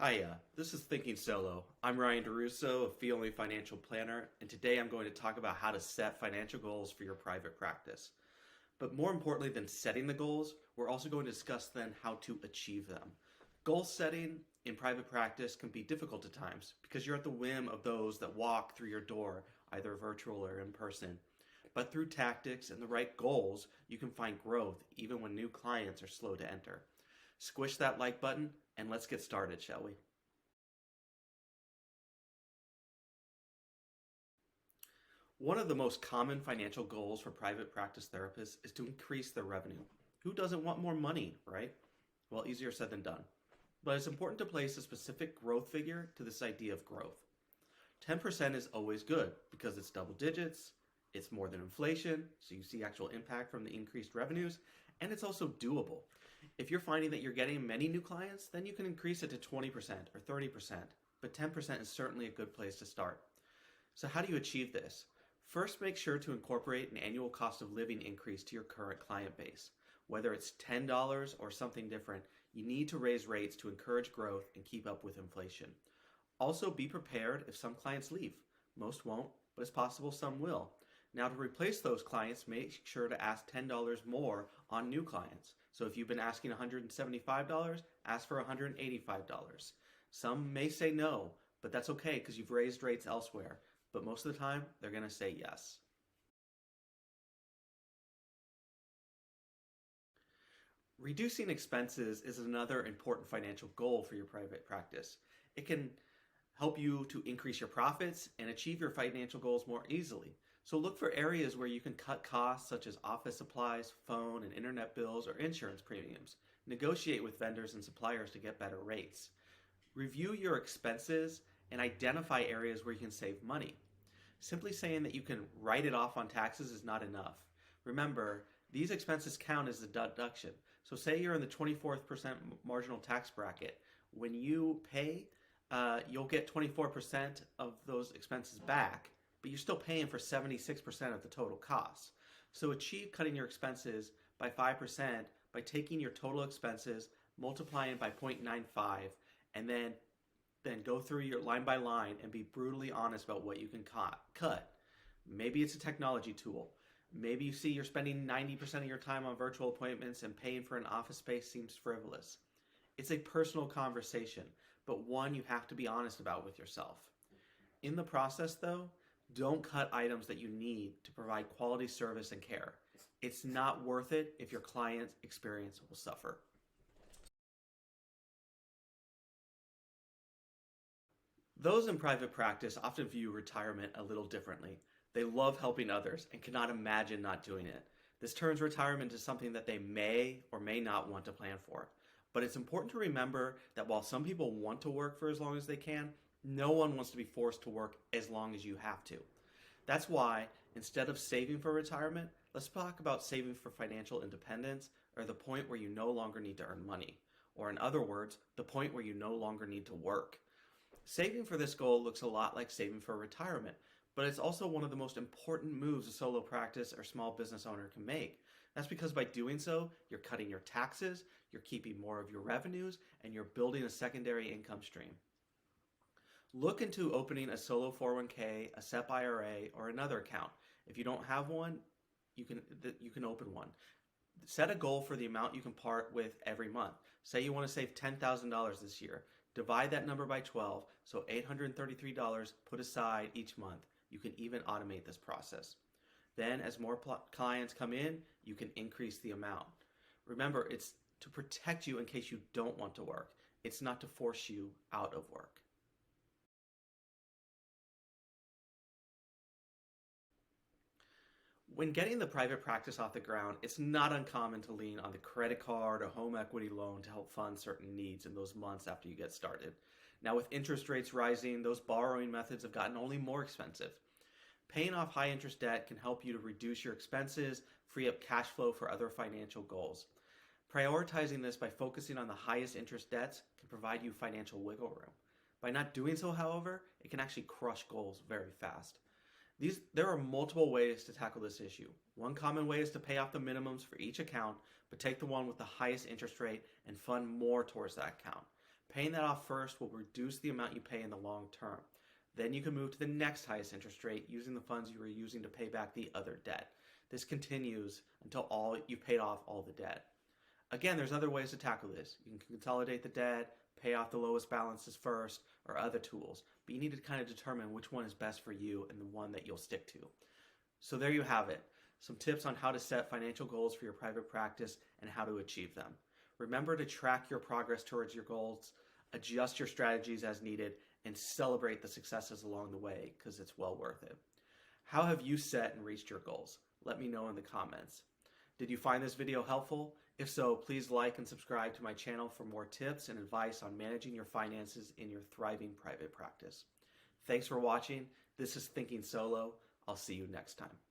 Hiya, this is Thinking Solo. I'm Ryan DeRusso, a fee only financial planner, and today I'm going to talk about how to set financial goals for your private practice. But more importantly than setting the goals, we're also going to discuss then how to achieve them. Goal setting in private practice can be difficult at times because you're at the whim of those that walk through your door, either virtual or in person. But through tactics and the right goals, you can find growth even when new clients are slow to enter. Squish that like button and let's get started, shall we? One of the most common financial goals for private practice therapists is to increase their revenue. Who doesn't want more money, right? Well, easier said than done. But it's important to place a specific growth figure to this idea of growth. 10% is always good because it's double digits, it's more than inflation, so you see actual impact from the increased revenues, and it's also doable. If you're finding that you're getting many new clients, then you can increase it to 20% or 30%, but 10% is certainly a good place to start. So, how do you achieve this? First, make sure to incorporate an annual cost of living increase to your current client base. Whether it's $10 or something different, you need to raise rates to encourage growth and keep up with inflation. Also, be prepared if some clients leave. Most won't, but it's possible some will. Now, to replace those clients, make sure to ask $10 more on new clients. So, if you've been asking $175, ask for $185. Some may say no, but that's okay because you've raised rates elsewhere. But most of the time, they're going to say yes. Reducing expenses is another important financial goal for your private practice. It can help you to increase your profits and achieve your financial goals more easily. So look for areas where you can cut costs such as office supplies, phone and internet bills, or insurance premiums. Negotiate with vendors and suppliers to get better rates. Review your expenses and identify areas where you can save money. Simply saying that you can write it off on taxes is not enough. Remember, these expenses count as a deduction. So say you're in the 24th% marginal tax bracket. When you pay, you'll get 24% of those expenses back, but you're still paying for 76% of the total cost. So achieve cutting your expenses by 5% by taking your total expenses, multiplying it by 0.95, and then go through your line by line and be brutally honest about what you can cut. Maybe it's a technology tool. Maybe you see you're spending 90% of your time on virtual appointments and paying for an office space seems frivolous. It's a personal conversation, but one you have to be honest about with yourself. In the process, though, don't cut items that you need to provide quality service and care. It's not worth it if your client's experience will suffer. Those in private practice often view retirement a little differently. They love helping others and cannot imagine not doing it. This turns retirement into something that they may or may not want to plan for. But it's important to remember that while some people want to work for as long as they can, no one wants to be forced to work as long as you have to. That's why, instead of saving for retirement, let's talk about saving for financial independence, or the point where you no longer need to earn money. Or in other words, the point where you no longer need to work. Saving for this goal looks a lot like saving for retirement, but it's also one of the most important moves a solo practice or small business owner can make. That's because by doing so, you're cutting your taxes, you're keeping more of your revenues, and you're building a secondary income stream. Look into opening a solo 401k, a SEP IRA, or another account. If you don't have one, you can open one. Set a goal for the amount you can part with every month. Say you want to save $10,000 this year. Divide that number by 12, so $833 put aside each month. You can even automate this process. Then, as more clients come in, you can increase the amount. Remember, it's to protect you in case you don't want to work. It's not to force you out of work. When getting the private practice off the ground, it's not uncommon to lean on the credit card or home equity loan to help fund certain needs in those months after you get started. Now, with interest rates rising, those borrowing methods have gotten only more expensive. Paying off high interest debt can help you to reduce your expenses, free up cash flow for other financial goals. Prioritizing this by focusing on the highest interest debts can provide you financial wiggle room. By not doing so, however, it can actually crush goals very fast. There are multiple ways to tackle this issue. One common way is to pay off the minimums for each account, but take the one with the highest interest rate and fund more towards that account. Paying that off first will reduce the amount you pay in the long term. Then you can move to the next highest interest rate using the funds you were using to pay back the other debt. This continues until you've paid off all the debt. Again, there's other ways to tackle this. You can consolidate the debt, pay off the lowest balances first, or other tools. But you need to kind of determine which one is best for you and the one that you'll stick to. So there you have it. Some tips on how to set financial goals for your private practice and how to achieve them. Remember to track your progress towards your goals, adjust your strategies as needed, and celebrate the successes along the way because it's well worth it. How have you set and reached your goals? Let me know in the comments. Did you find this video helpful? If so, please like and subscribe to my channel for more tips and advice on managing your finances in your thriving private practice. Thanks for watching. This is Thinking Solo. I'll see you next time.